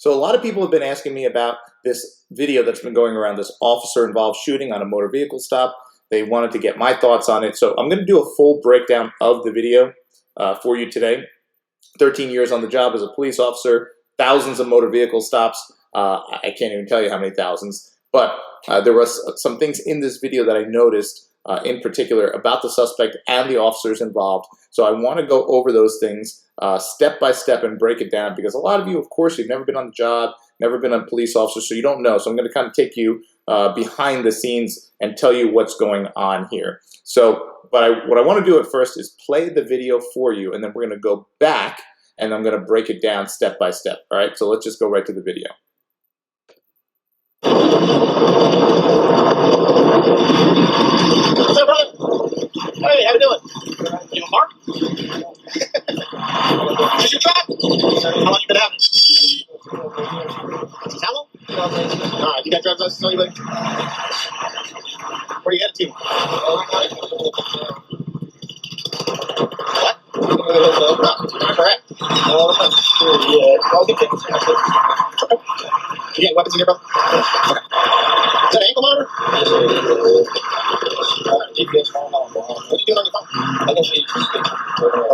So a lot of people have been asking me about this video that's been going around, this officer-involved shooting on a motor vehicle stop. They wanted to get my thoughts on it. So I'm going to do a full breakdown of the video for you today. 13 years on the job as a police officer, thousands of motor vehicle stops. I can't even tell you how many thousands. But there were some things in this video that I noticed in particular about the suspect and the officers involved. So I want to go over those things step by step and break it down, because a lot of you, of course, you've never been on the job, never been a police officer, so you don't know. So I'm going to kind of take you behind the scenes and tell you what's going on here. So what I want to do at first is play the video for you, and then we're going to go back and I'm going to break it down step by step. All right, so let's just go right to the video. What's up, brother? Hey, how you doing? You a mark? Is this your truck? How long you been out? How long? Alright, you got driver's license on you, buddy? Where you headed to? What? Correct. You got weapons in here, bro? Okay. Is that an ankle monitor? GPS phone. What are you doing on your phone? I can see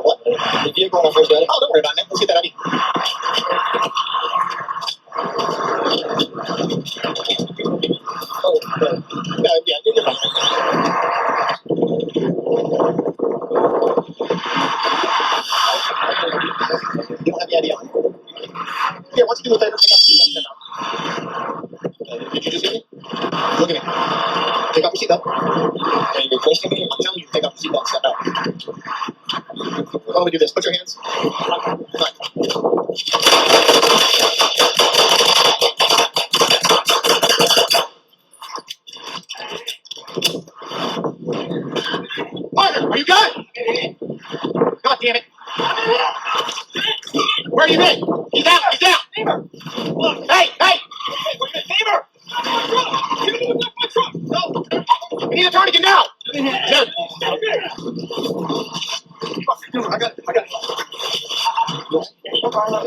what? The vehicle on first. Oh, don't worry about it, man. Let's get that ID. Oh, yeah, you're fine. You don't have the ID on. Here, why don't you do me a favor? Take out the seatbelt. Did you just hear me? Look at me. Take off your seatbelt. And you're close to me. I'm telling you to take off the seatbelt and step out. Why don't we do this? Put your hands. Right. Partner, are you good? God damn it. Where you been? He's out. He's out. Hey, hey. Neighbor. No. We need a tourniquet now. No. I got it.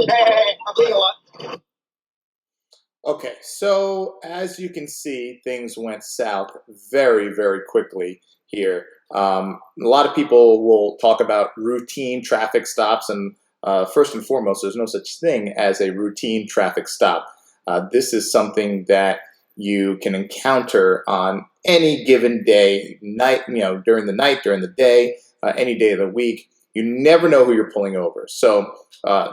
Hey, I'm bleeding a lot. Okay, so as you can see, things went south very, very quickly here. A lot of people will talk about routine traffic stops, and first and foremost, there's no such thing as a routine traffic stop. This is something that you can encounter on any given day, during the night, during the day, any day of the week. You never know who you're pulling over. So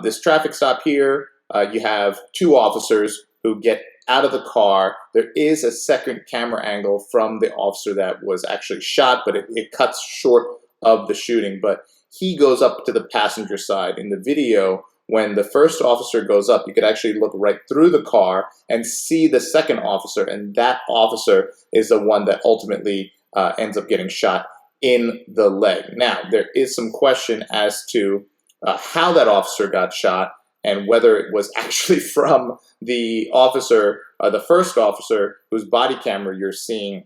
this traffic stop here, you have two officers who get out of the car. There is a second camera angle from the officer that was actually shot, but it cuts short of the shooting. But he goes up to the passenger side. In the video, when the first officer goes up, you could actually look right through the car and see the second officer, and that officer is the one that ultimately ends up getting shot in the leg. Now, there is some question as to how that officer got shot and whether it was actually from the officer, the first officer, whose body camera you're seeing.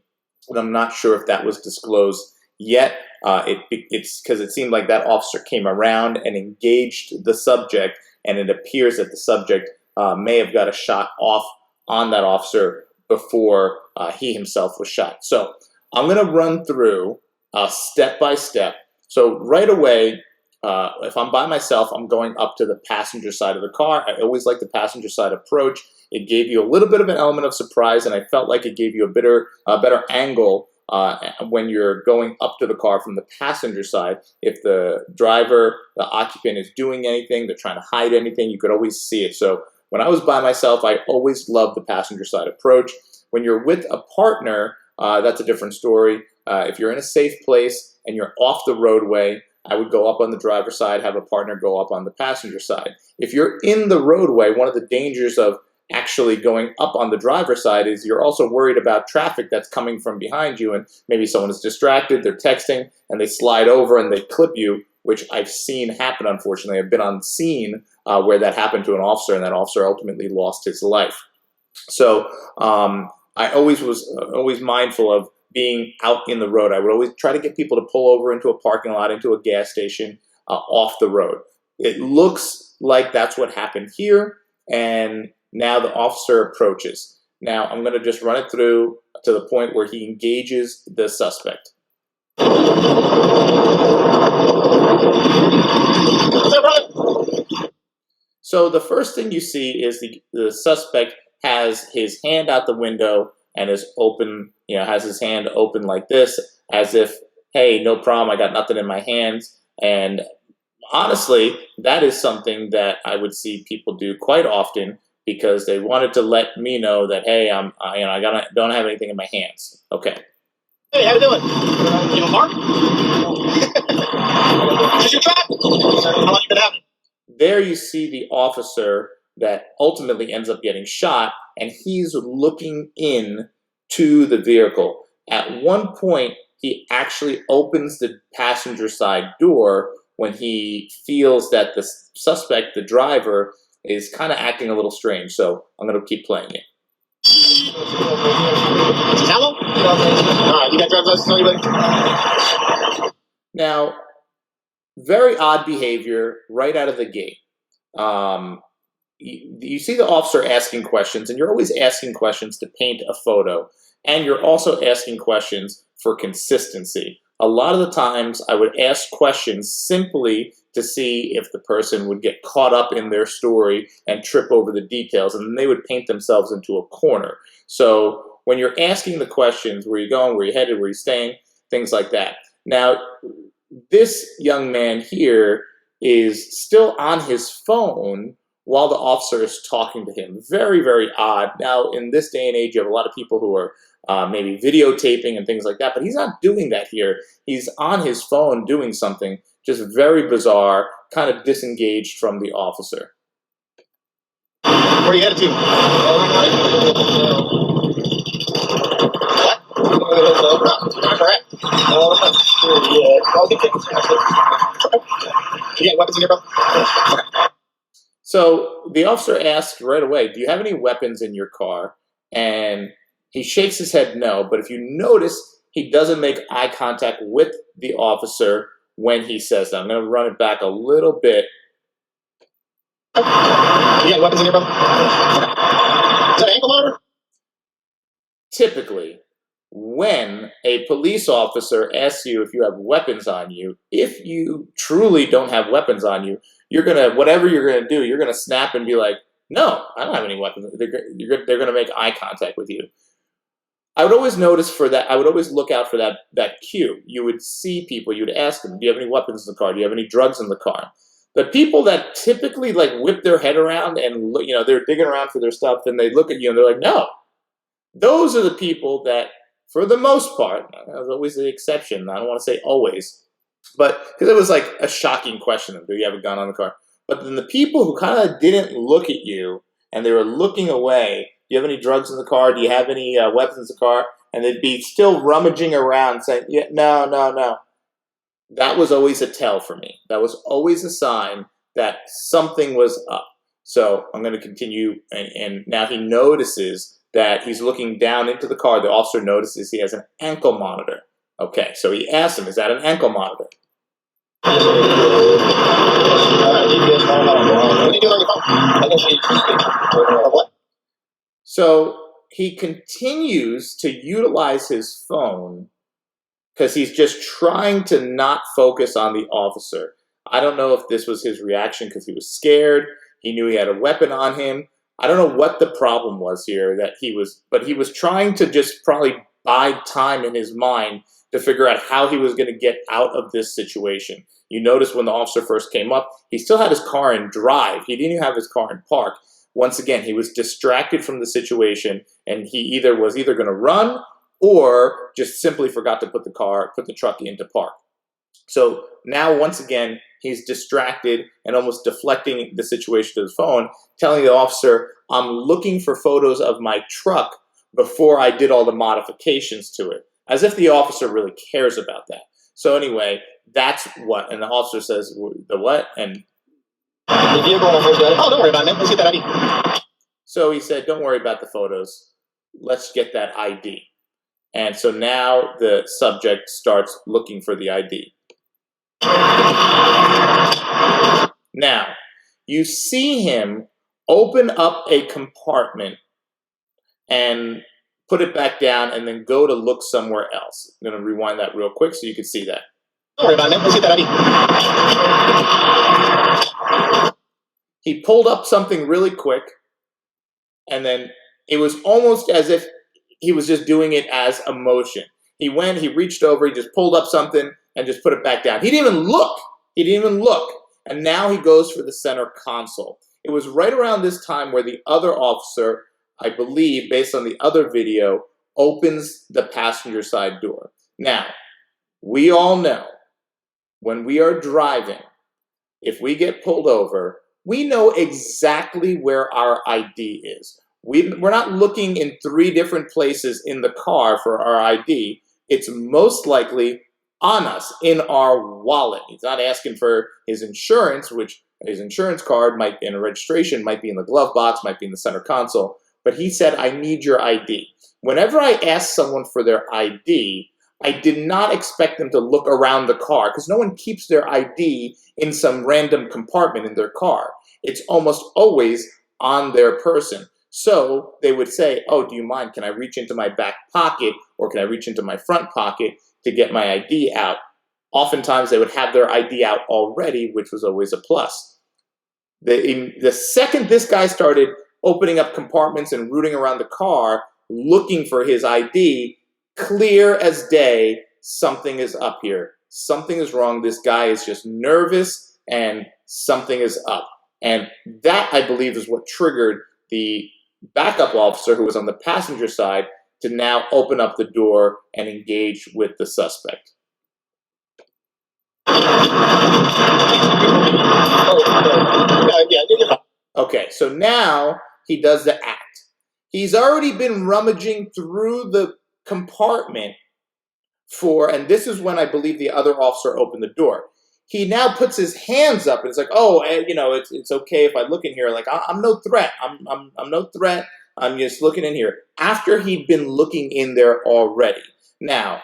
And I'm not sure if that was disclosed yet. It's because it seemed like that officer came around and engaged the subject, and it appears that the subject may have got a shot off on that officer before he himself was shot. So I'm going to run through step by step. So right away, if I'm by myself, I'm going up to the passenger side of the car. I always like the passenger side approach. It gave you a little bit of an element of surprise, and I felt like it gave you a better angle when you're going up to the car from the passenger side. If the driver, the occupant, is doing anything, they're trying to hide anything, you could always see it. So when I was by myself, I always loved the passenger side approach. When you're with a partner, that's a different story. If you're in a safe place and you're off the roadway, I would go up on the driver's side, have a partner go up on the passenger side. If you're in the roadway, one of the dangers of actually going up on the driver's side is you're also worried about traffic that's coming from behind you, and maybe someone is distracted, they're texting, and they slide over and they clip you, which I've seen happen, unfortunately. I've been on scene where that happened to an officer, and that officer ultimately lost his life. So I always was mindful of being out in the road. I would always try to get people to pull over into a parking lot, into a gas station, off the road. It looks like that's what happened here, and Now the officer approaches. Now I'm going to just run it through to the point where he engages the suspect. So the first thing you see is the suspect has his hand out the window and is open, has his hand open like this, as if, hey, no problem, I got nothing in my hands. And honestly, that is something that I would see people do quite often because they wanted to let me know that, hey, I don't have anything in my hands. Okay. Hey, how you doing? You a mark? Is your trap? How long you been having? There you see the officer that ultimately ends up getting shot, and he's looking in to the vehicle. At one point, he actually opens the passenger side door when he feels that the suspect, the driver, is kind of acting a little strange. So I'm going to keep playing it. Hello? You got driver's license on you, buddy? Now, very odd behavior right out of the gate. You see the officer asking questions, and you're always asking questions to paint a photo, and you're also asking questions for consistency. A lot of the times I would ask questions simply to see if the person would get caught up in their story and trip over the details, and then they would paint themselves into a corner. So when you're asking the questions, where are you going, where are you headed, where are you staying, things like that. Now, this young man here is still on his phone while the officer is talking to him. Very, very odd. Now, in this day and age, you have a lot of people who are maybe videotaping and things like that, but he's not doing that here. He's on his phone doing something just very bizarre, kind of disengaged from the officer. Where are you headed to? What? Correct. You got weapons in here, bro? So the officer asks right away, do you have any weapons in your car? And he shakes his head no, but if you notice, he doesn't make eye contact with the officer when he says that. I'm going to run it back a little bit. You got weapons in here, bro? Is that an ankle monitor? Typically, when a police officer asks you if you have weapons on you, if you truly don't have weapons on you, whatever you're going to do, you're going to snap and be like, no, I don't have any weapons. They're going to make eye contact with you. I would always notice for that. I would always look out for that cue. You would see people. You would ask them, "Do you have any weapons in the car? Do you have any drugs in the car?" The people that typically whip their head around and they're digging around for their stuff, and they look at you and they're like, "No." Those are the people that, for the most part, that was always the exception. I don't want to say always, but because it was like a shocking question of, "Do you have a gun on the car?" But then the people who kind of didn't look at you and they were looking away. Do you have any drugs in the car? Do you have any weapons in the car? And they'd be still rummaging around saying, yeah, no, no, no. That was always a tell for me. That was always a sign that something was up. So I'm going to continue. And now he notices that he's looking down into the car. The officer notices he has an ankle monitor. Okay, so he asks him, is that an ankle monitor? What are you doing on your phone? What? So he continues to utilize his phone because he's just trying to not focus on the officer. I don't know if this was his reaction because he was scared. He knew he had a weapon on him. I don't know what the problem was here but he was trying to just probably bide time in his mind to figure out how he was going to get out of this situation. You notice when the officer first came up, he still had his car in drive. He didn't even have his car in park. Once again, he was distracted from the situation, and he was either going to run or just simply forgot to put the truck into park. So now, once again, he's distracted and almost deflecting the situation to his phone, telling the officer, I'm looking for photos of my truck before I did all the modifications to it, as if the officer really cares about that. So anyway, that's what, and the officer says, the what? And oh, don't worry about it. Let's get that ID. So he said, don't worry about the photos. Let's get that ID. And so now the subject starts looking for the ID. Now, you see him open up a compartment and put it back down, and then go to look somewhere else. I'm going to rewind that real quick so you can see that. Don't worry about it, man. We'll sit that out. He pulled up something really quick, and then it was almost as if he was just doing it as a motion. He reached over, he just pulled up something and just put it back down. He didn't even look. He didn't even look. And now he goes for the center console. It was right around this time where the other officer, I believe, based on the other video, opens the passenger side door. Now, we all know when we are driving, if we get pulled over, we know exactly where our ID is. We're not looking in 3 different places in the car for our ID. It's most likely on us, in our wallet. He's not asking for his insurance, which his insurance card might be in a registration, might be in the glove box, might be in the center console. But he said, I need your ID. Whenever I ask someone for their ID, I did not expect them to look around the car, because no one keeps their ID in some random compartment in their car. It's almost always on their person. So they would say, oh, do you mind? Can I reach into my back pocket, or can I reach into my front pocket to get my ID out? Oftentimes they would have their ID out already, which was always a plus. The second this guy started opening up compartments and rooting around the car, looking for his ID, clear as day, something is up here. Something is wrong. This guy is just nervous, and something is up. And that, I believe, is what triggered the backup officer who was on the passenger side to now open up the door and engage with the suspect. Okay, so now he does the act. He's already been rummaging through the compartment and this is when I believe the other officer opened the door. He now puts his hands up and it's like, oh, it's okay if I look in here. Like, I'm no threat. I'm no threat. I'm just looking in here. After he'd been looking in there already. Now,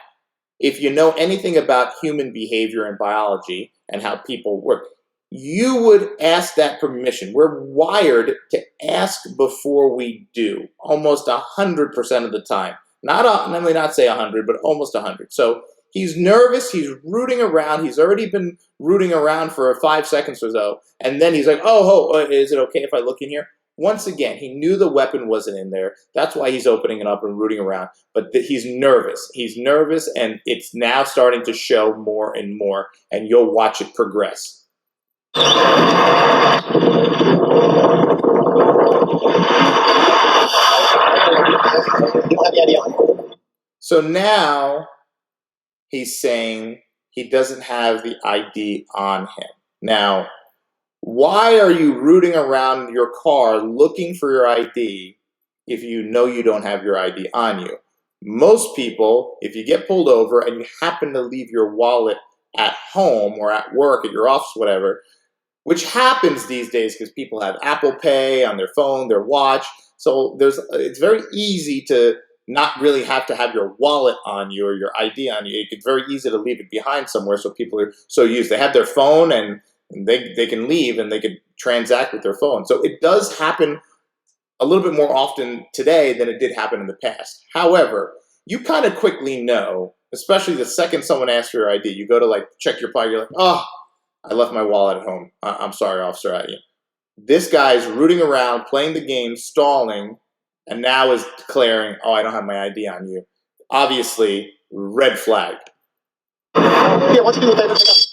if you know anything about human behavior and biology and how people work, you would ask that permission. We're wired to ask before we do, almost 100% of the time. Let me not say 100, but almost 100. So he's nervous. He's rooting around. He's already been rooting around for 5 seconds or so, and then he's like, "Oh, is it okay if I look in here?" Once again, he knew the weapon wasn't in there. That's why he's opening it up and rooting around. But he's nervous. He's nervous, and it's now starting to show more and more, and you'll watch it progress. So now he's saying he doesn't have the ID on him. Now, why are you rooting around your car looking for your ID if you know you don't have your ID on you? Most people, if you get pulled over and you happen to leave your wallet at home or at work, at your office, whatever, which happens these days because people have Apple Pay on their phone, their watch. So it's very easy to not really have to have your wallet on you or your ID on you. It's very easy to leave it behind somewhere, so people are so used. They have their phone and they can leave and they can transact with their phone. So it does happen a little bit more often today than it did happen in the past. However, you kind of quickly know, especially the second someone asks for your ID, you go to check your pocket, you're like, oh, I left my wallet at home. I'm sorry, officer. This guy's rooting around, playing the game, stalling, and now is declaring, oh, I don't have my ID on you. Obviously, red flag. Yeah, what's doing with that?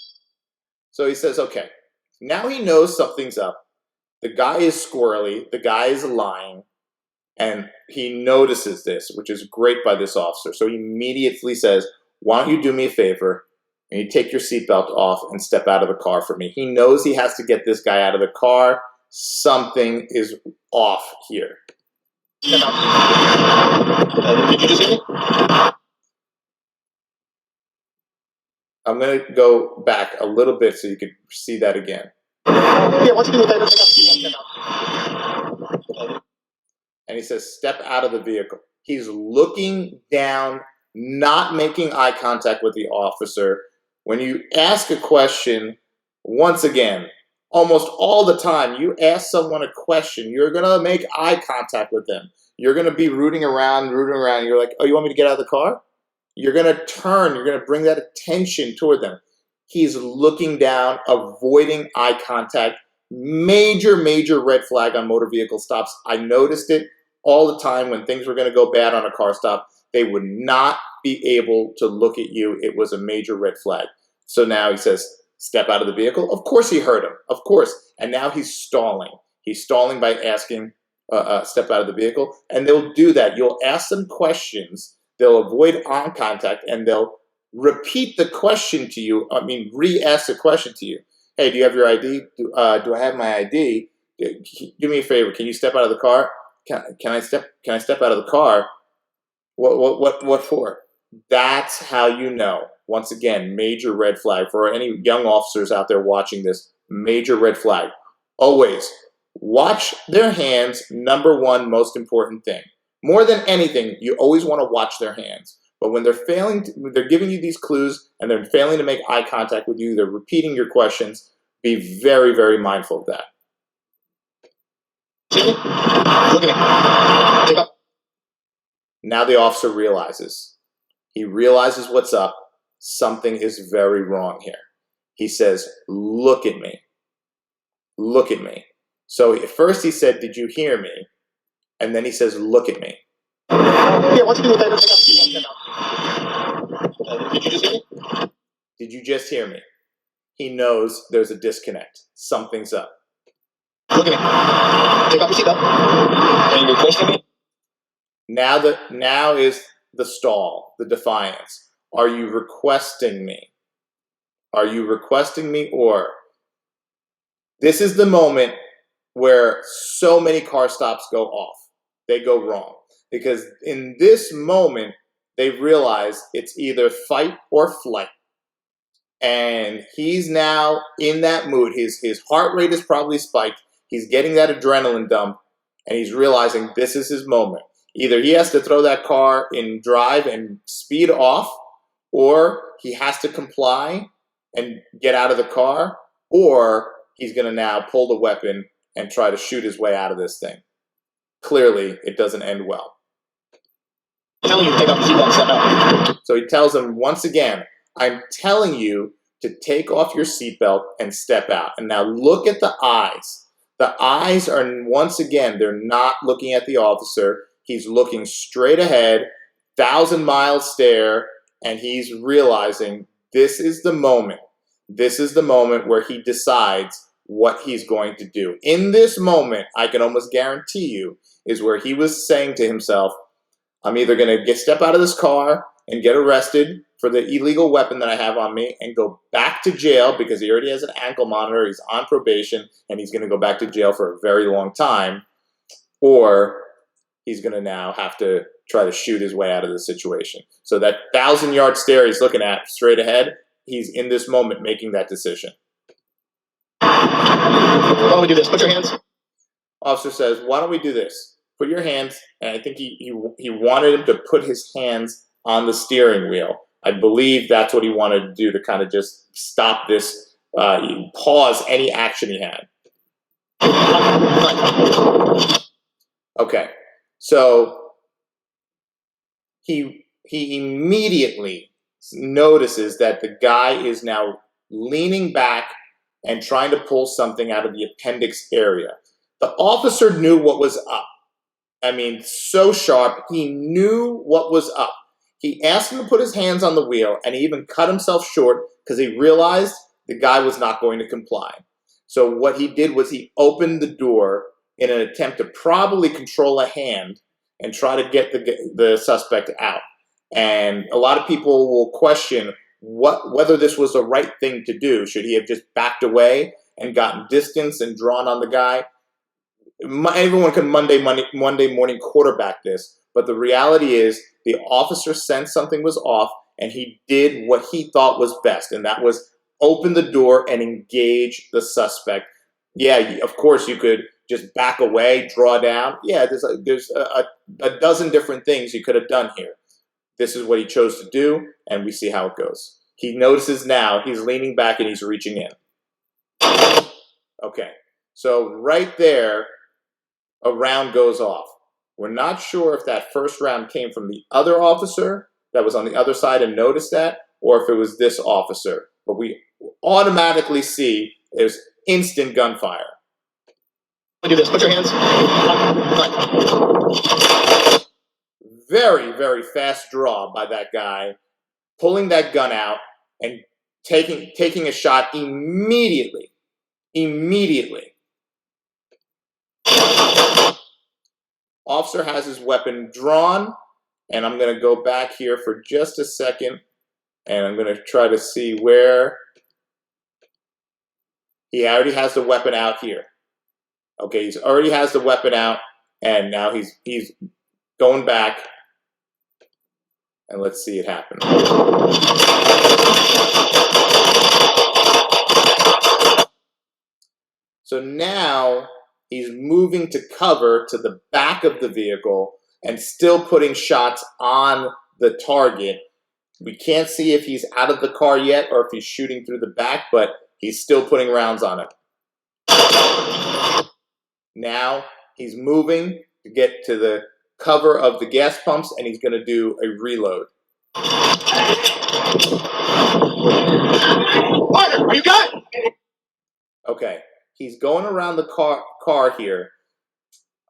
So he says, okay, now he knows something's up. The guy is squirrely. The guy is lying. And he notices this, which is great by this officer. So he immediately says, why don't you do me a favor? And you take your seatbelt off and step out of the car for me. He knows he has to get this guy out of the car. Something is off here. Did you just hear me? I'm going to go back a little bit so you can see that again. Yeah, what's doing with that? And he says, step out of the vehicle. He's looking down, not making eye contact with the officer. When you ask a question, once again, almost all the time, you ask someone a question, you're going to make eye contact with them. You're going to be rooting around. You're like, oh, you want me to get out of the car? You're going to turn. You're going to bring that attention toward them. He's looking down, avoiding eye contact. Major, major red flag on motor vehicle stops. I noticed it all the time when things were going to go bad on a car stop. They would not be able to look at you. It was a major red flag. So now he says, step out of the vehicle. Of course he heard him. Of course. And now he's stalling. He's stalling by asking, step out of the vehicle. And they'll do that. You'll ask them questions. They'll avoid eye contact, and they'll repeat the question to you. Re-ask the question to you. Hey, do you have your ID? Do I have my ID? Do me a favor. Can you step out of the car? Can I step out of the car? What for? That's how you know. Once again, major red flag for any young officers out there watching this. Major red flag. Always watch their hands. Number one, most important thing. More than anything, you always want to watch their hands. But when they're giving you these clues and they're failing to make eye contact with you, they're repeating your questions, be very, very mindful of that. Now the officer realizes. He realizes what's up. Something is very wrong here. He says, look at me. Look at me. So at first he said, did you hear me? And then he says, look at me. Yeah, once you do that, did you just hear me? Did you just hear me? He knows there's a disconnect. Something's up. Look at me. Take off your seatbelt. And you're questioning me? Now is the stall, the defiance. Are you requesting me? Are you requesting me, or this is the moment where so many car stops go off. They go wrong. Because in this moment, they realize it's either fight or flight. And he's now in that mood. His heart rate is probably spiked. He's getting that adrenaline dump, and he's realizing this is his moment. Either he has to throw that car in drive and speed off, or he has to comply and get out of the car, or he's going to now pull the weapon and try to shoot his way out of this thing. Clearly, it doesn't end well. Telling you to take off your seatbelt, step out. So he tells him once again, I'm telling you to take off your seatbelt and step out. And now look at the eyes. The eyes are, once again, they're not looking at the officer. He's looking straight ahead, 1,000-mile stare, and he's realizing this is the moment. This is the moment where he decides what he's going to do. In this moment, I can almost guarantee you, is where he was saying to himself, I'm either going to step out of this car and get arrested for the illegal weapon that I have on me and go back to jail because he already has an ankle monitor, he's on probation, and he's going to go back to jail for a very long time, or he's going to now have to try to shoot his way out of the situation. So that 1,000-yard stare he's looking at straight ahead, he's in this moment making that decision. Why don't we do this? Put your hands. Officer says, why don't we do this? Put your hands, and I think he wanted him to put his hands on the steering wheel. I believe that's what he wanted to do to kind of just stop this, pause any action he had. Okay, so he immediately notices that the guy is now leaning back and trying to pull something out of the appendix area. The officer knew what was up. I mean, so sharp, he knew what was up. He asked him to put his hands on the wheel, and he even cut himself short because he realized the guy was not going to comply. So what he did was he opened the door in an attempt to probably control a hand and try to get the suspect out. And a lot of people will question whether this was the right thing to do. Should he have just backed away and gotten distance and drawn on the guy? Everyone can Monday morning quarterback this, but the reality is the officer sensed something was off, and he did what he thought was best, and that was open the door and engage the suspect. Yeah, of course you could just back away, draw down. Yeah, there's a dozen different things you could have done here. This is what he chose to do, and we see how it goes. He notices now he's leaning back and he's reaching in. Okay, so right there, a round goes off. We're not sure if that first round came from the other officer that was on the other side and noticed that, or if it was this officer. But we automatically see there's instant gunfire. Do this. Put your hands. Very, very fast draw by that guy, pulling that gun out and taking a shot immediately. Immediately. Officer has his weapon drawn, and I'm going to go back here for just a second, and I'm going to try to see where he already has the weapon out here. Okay, he already has the weapon out, and now he's going back, and let's see it happen. So now he's moving to cover to the back of the vehicle and still putting shots on the target. We can't see if he's out of the car yet or if he's shooting through the back, but he's still putting rounds on it. Now he's moving to get to the cover of the gas pumps, and he's going to do a reload. Partner, are you good? Okay, he's going around the car here.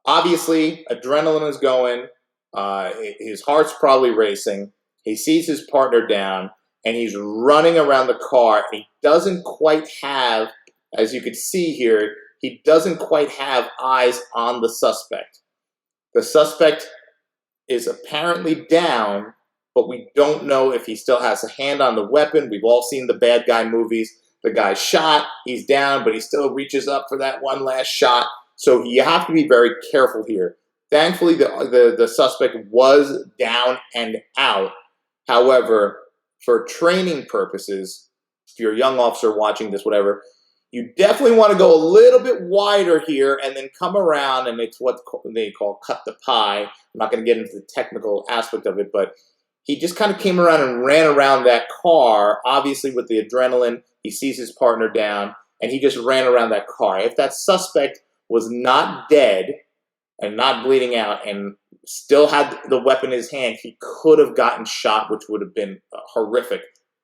Obviously, adrenaline is going. His heart's probably racing. He sees his partner down, and he's running around the car. He doesn't quite have, as you can see here, he doesn't quite have eyes on the suspect. The suspect is apparently down, but we don't know if he still has a hand on the weapon. We've all seen the bad guy movies. The guy's shot, he's down, but he still reaches up for that one last shot. So you have to be very careful here. Thankfully, the suspect was down and out. However, for training purposes, if you're a young officer watching this, whatever, you definitely want to go a little bit wider here and then come around, and it's what they call cut the pie. I'm not going to get into the technical aspect of it, but he just kind of came around and ran around that car, obviously with the adrenaline. He sees his partner down, and he just ran around that car. If that suspect was not dead and not bleeding out and still had the weapon in his hand, he could have gotten shot, which would have been horrific.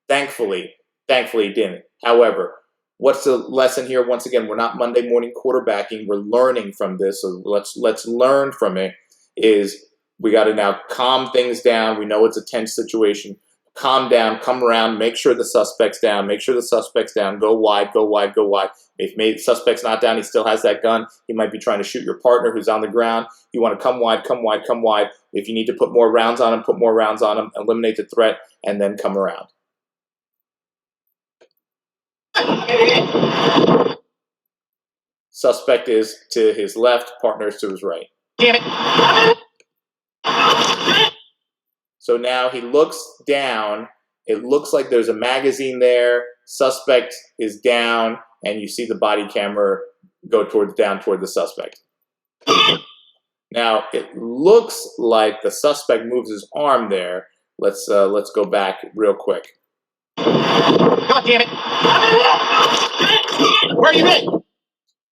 Thankfully he didn't. However, what's the lesson here? Once again, we're not Monday morning quarterbacking. We're learning from this, so let's learn from it. Is we got to now calm things down. We know it's a tense situation. Calm down, come around, make sure the suspect's down, go wide. If the suspect's not down, he still has that gun. He might be trying to shoot your partner who's on the ground. You want to come wide. If you need to put more rounds on him, put more rounds on him, eliminate the threat, and then come around. Suspect is to his left, partner is to his right. Damn it. So now he looks down. It looks like there's a magazine there. Suspect is down, and you see the body camera go down toward the suspect. Now it looks like the suspect moves his arm there. Let's go back real quick. God damn it! Where are you at?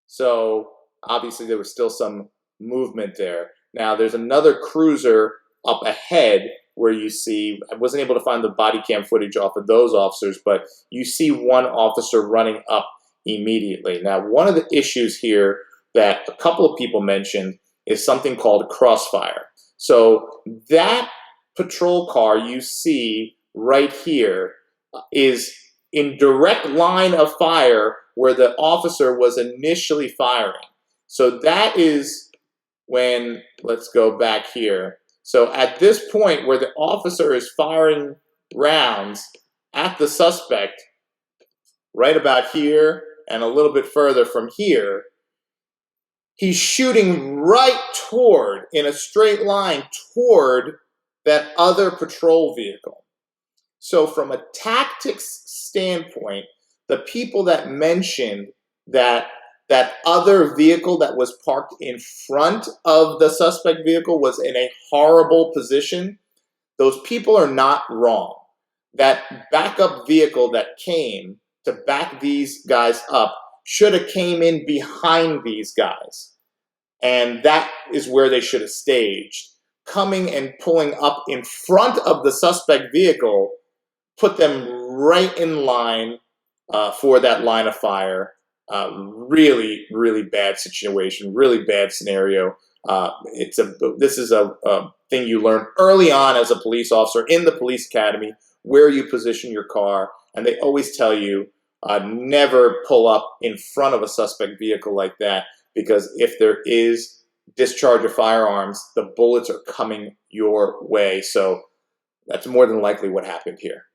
So obviously there was still some movement there. Now there's another cruiser up ahead where you see, I wasn't able to find the body cam footage off of those officers, but you see one officer running up immediately. Now, one of the issues here that a couple of people mentioned is something called crossfire. So that patrol car you see right here is in direct line of fire where the officer was initially firing. So that is when, let's go back here. So at this point where the officer is firing rounds at the suspect, right about here and a little bit further from here, he's shooting right toward, in a straight line, toward that other patrol vehicle. So from a tactics standpoint, the people that mentioned that other vehicle that was parked in front of the suspect vehicle was in a horrible position, those people are not wrong. That backup vehicle that came to back these guys up should have came in behind these guys. And that is where they should have staged. Coming and pulling up in front of the suspect vehicle put them right in line for that line of fire. Really, really bad situation, really bad scenario. This is a thing you learn early on as a police officer in the police academy, where you position your car. And they always tell you, never pull up in front of a suspect vehicle like that, because if there is discharge of firearms, the bullets are coming your way. So that's more than likely what happened here.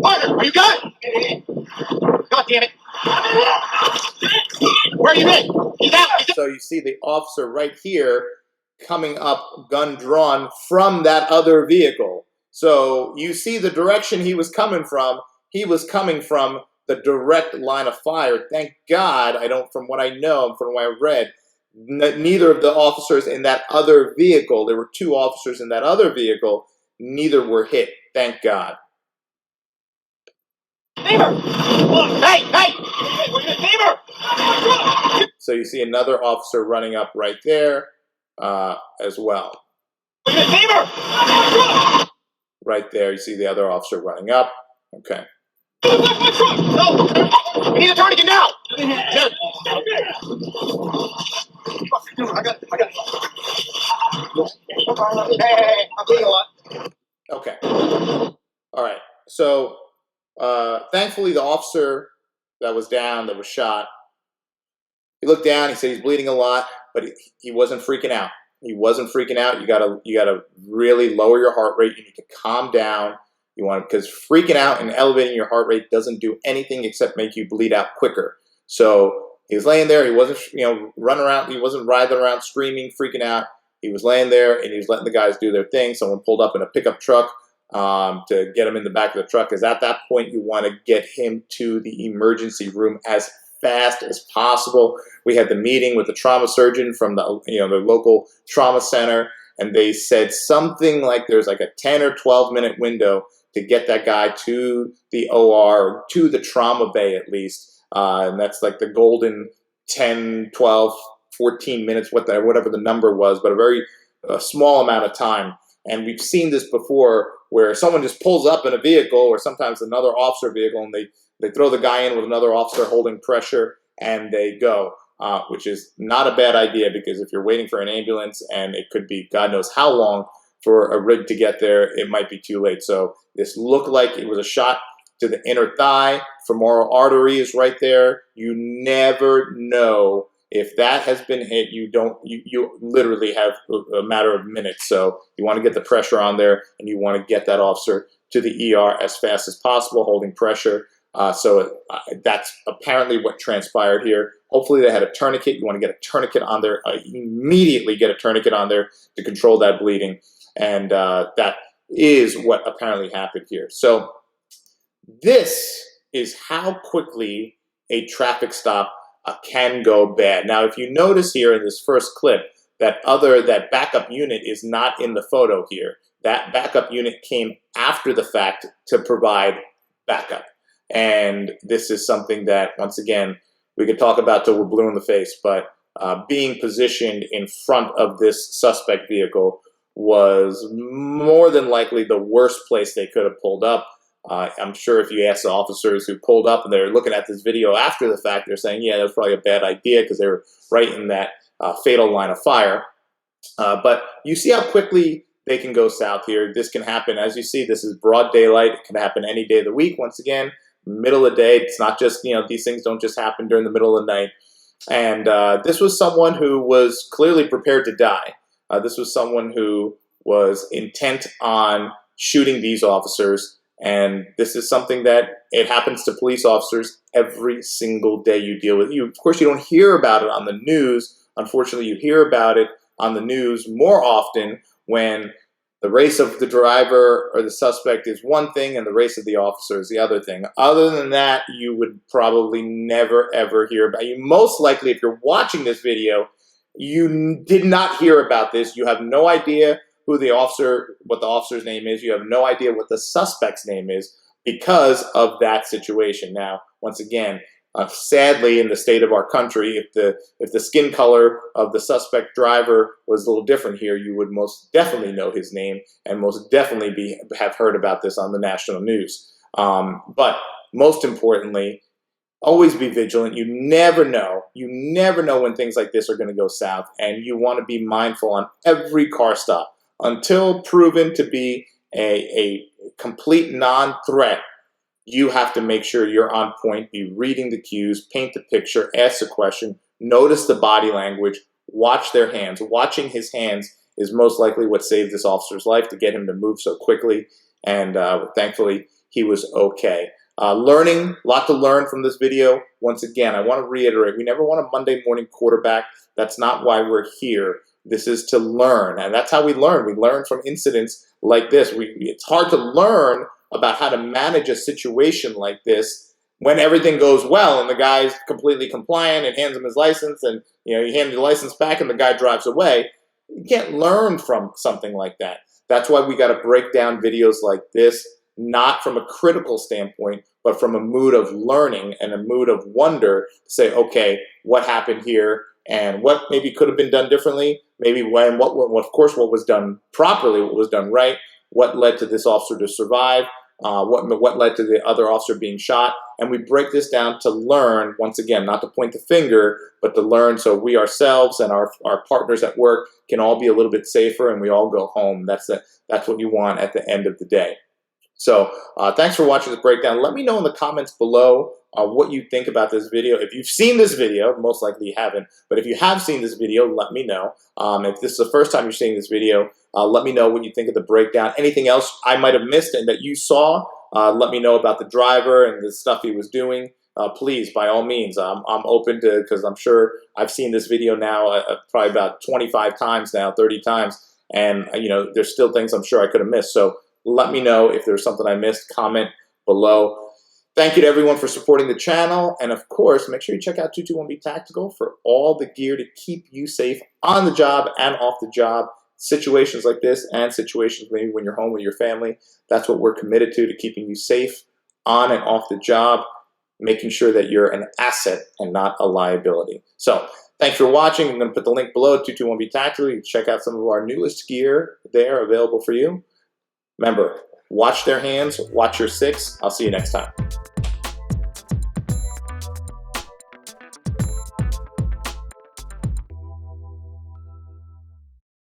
Parker, are you good? God damn it. Where are you been? He's out. So you see the officer right here coming up, gun drawn, from that other vehicle. So you see the direction he was coming from. He was coming from the direct line of fire. Thank God, from what I know, from what I read, neither of the officers in that other vehicle, there were 2 officers in that other vehicle, neither were hit. Thank God. Neighbor! Hey! Neighbor! So you see another officer running up right there as well. Neighbor! Right there, you see the other officer running up. Okay. No! We need a tourniquet now! I got it. Hey, I'm bleeding a lot. Okay. All right. So thankfully, the officer that was down, that was shot, he looked down. He said he's bleeding a lot, but he wasn't freaking out. He wasn't freaking out. You gotta really lower your heart rate. You need to calm down. Because freaking out and elevating your heart rate doesn't do anything except make you bleed out quicker. So he was laying there. He wasn't, running around. He wasn't writhing around, screaming, freaking out. He was laying there and he was letting the guys do their thing. Someone pulled up in a pickup truck to get him in the back of the truck. Because at that point, you want to get him to the emergency room as fast as possible. We had the meeting with the trauma surgeon from the local trauma center, and they said something like there's like a 10 or 12 minute window to get that guy to the OR, or to the trauma bay at least. And that's like the golden 10, 12, 14 minutes, whatever the number was, but a very small amount of time. And we've seen this before where someone just pulls up in a vehicle, or sometimes another officer vehicle, and they throw the guy in with another officer holding pressure, and they go, which is not a bad idea, because if you're waiting for an ambulance and it could be God knows how long for a rig to get there, it might be too late. So this looked like it was a shot to the inner thigh. Femoral artery is right there. You never know if that has been hit. You literally have a matter of minutes. So you want to get the pressure on there, and you want to get that officer to the ER as fast as possible, holding pressure. So that's apparently what transpired here. Hopefully they had a tourniquet. You want to get a tourniquet on there, immediately get a tourniquet on there to control that bleeding. And that is what apparently happened here. So this is how quickly a traffic stop can go bad. Now, if you notice here in this first clip, that backup unit is not in the photo here. That backup unit came after the fact to provide backup. And this is something that, once again, we could talk about till we're blue in the face, but being positioned in front of this suspect vehicle was more than likely the worst place they could have pulled up. I'm sure if you ask the officers who pulled up and they're looking at this video after the fact, they're saying, yeah, that's probably a bad idea, because they were right in that fatal line of fire. But you see how quickly they can go south here. This can happen, as you see, this is broad daylight. It can happen any day of the week. Once again, middle of the day. It's not just, these things don't just happen during the middle of the night. And this was someone who was clearly prepared to die. This was someone who was intent on shooting these officers. And this is something that it happens to police officers every single day you deal with. Of course, you don't hear about it on the news. Unfortunately, you hear about it on the news more often when the race of the driver or the suspect is one thing and the race of the officer is the other thing. Other than that, you would probably never, ever hear about it. You most likely, if you're watching this video, you did not hear about this. You have no idea what the officer's name is. You have no idea what the suspect's name is because of that situation. Now, once again, sadly, in the state of our country, if the skin color of the suspect driver was a little different here, you would most definitely know his name and most definitely have heard about this on the national news. But most importantly, always be vigilant. You never know. You never know when things like this are going to go south, and you want to be mindful on every car stop until proven to be a complete non-threat. You have to make sure you're on point, be reading the cues, paint the picture, ask the question, notice the body language, watch their hands. Watching his hands is most likely what saved this officer's life to get him to move so quickly, and thankfully he was okay. A lot to learn from this video. Once again, I want to reiterate, we never want a Monday morning quarterback. That's not why we're here. This is to learn, and that's how we learn. We learn from incidents like this. It's hard to learn about how to manage a situation like this when everything goes well and the guy's completely compliant and hands him his license, and you hand the license back and the guy drives away. You can't learn from something like that. That's why we got to break down videos like this, not from a critical standpoint, but from a mood of learning and a mood of wonder to say, okay, what happened here and what maybe could have been done differently, maybe what was done properly, what was done right, what led to this officer to survive, what led to the other officer being shot. And we break this down to learn, once again, not to point the finger, but to learn so we ourselves and our partners at work can all be a little bit safer and we all go home. That's what you want at the end of the day. So thanks for watching this breakdown. Let me know in the comments below what you think about this video. If you've seen this video, most likely you haven't, but if you have seen this video, let me know. If this is the first time you're seeing this video, let me know what you think of the breakdown. Anything else I might have missed and that you saw, let me know about the driver and the stuff he was doing. Please, by all means, I'm open to, because I'm sure I've seen this video now probably about 25 times now, 30 times, and there's still things I'm sure I could have missed. So let me know if there's something I missed. Comment below. Thank you to everyone for supporting the channel. And of course, make sure you check out 221B Tactical for all the gear to keep you safe on the job and off the job. Situations like this and situations maybe when you're home with your family. That's what we're committed to keeping you safe on and off the job, making sure that you're an asset and not a liability. So thanks for watching. I'm going to put the link below, 221B Tactical. You can check out some of our newest gear there available for you. Remember, watch their hands, watch your six. I'll see you next time.